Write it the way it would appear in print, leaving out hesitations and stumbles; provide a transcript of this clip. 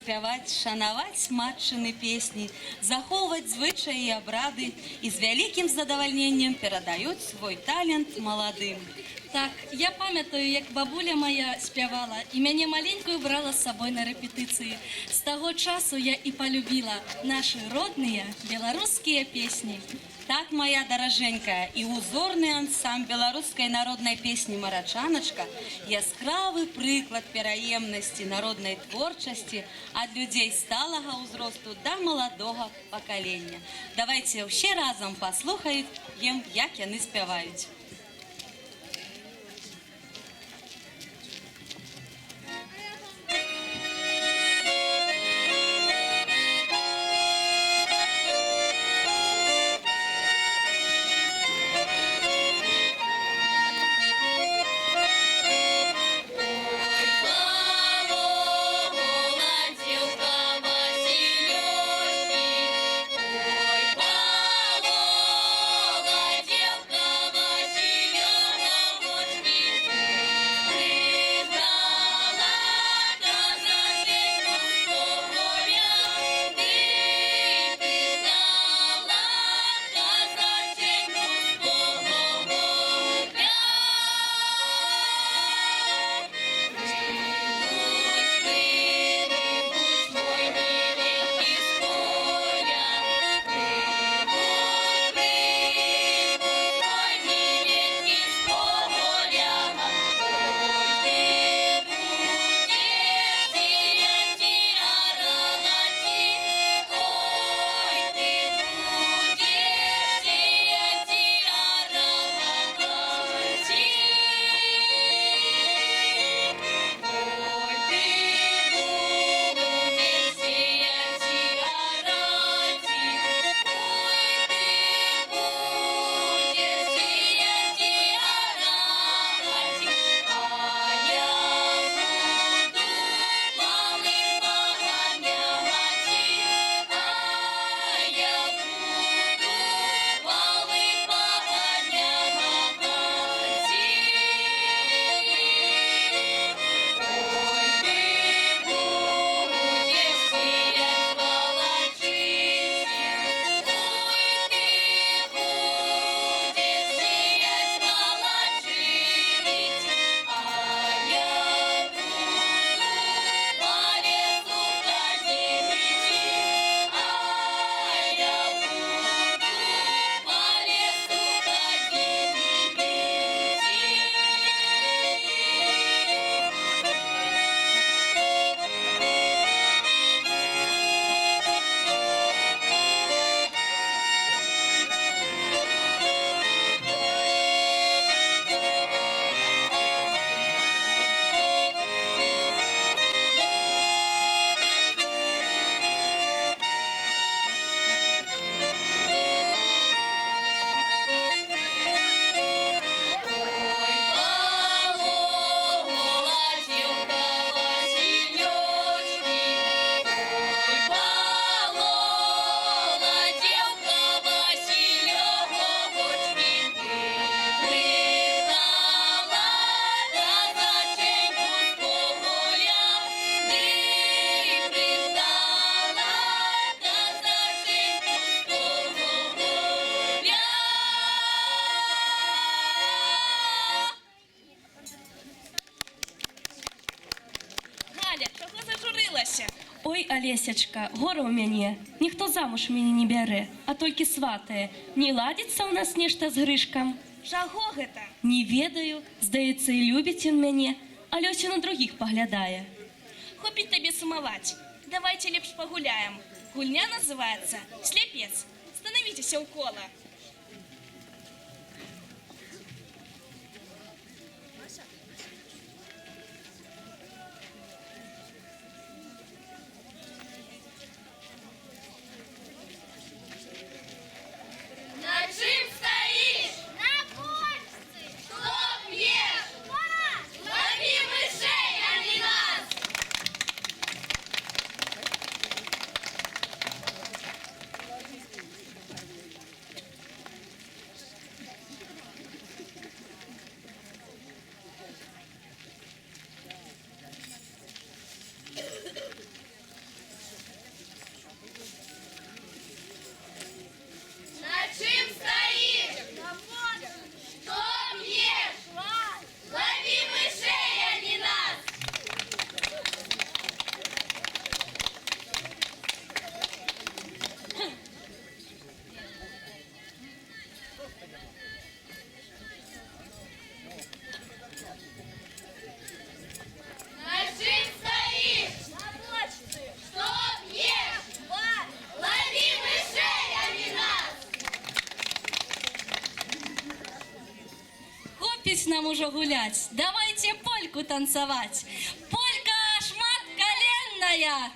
Спяваць, шанаваць матчыны песні, захоўваць звычаі і абрады і з вялікім задавальненнем перадаюць свой талент маладым. Так, я памятаю, як бабуля моя спявала, і мяне маленькую брала з сабой на рэпетыцыі. З таго часу я і полюбіла нашы родныя беларускія песні. Так, моя даражэнькая, і узорны ансамбль беларускай народнай песні «Марачаначка» яскравы прыклад пераемнасці народнай творчасці ад людзей сталага ўзросту да маладога пакалення. Давайте ўсе разам паслухаем, як яны спяваюць. Ой, Алесечка, гора ў мяне, ніхто замуж мяне не бярэ, а толькі сватае. Не ладзіцца ў нас нешта з Грышкам? Чаго гэта? Не ведаю, здаецца, і любіць ён мяне, але ўсё на другіх паглядае. Хопіць табе сумаваць. Давайте лепш пагуляем. Гульня называецца «Слепец». Становіцеся ў кола. хопіць нам ужо гуляць. Давайте польку танцаваць. Полька шмат каленная.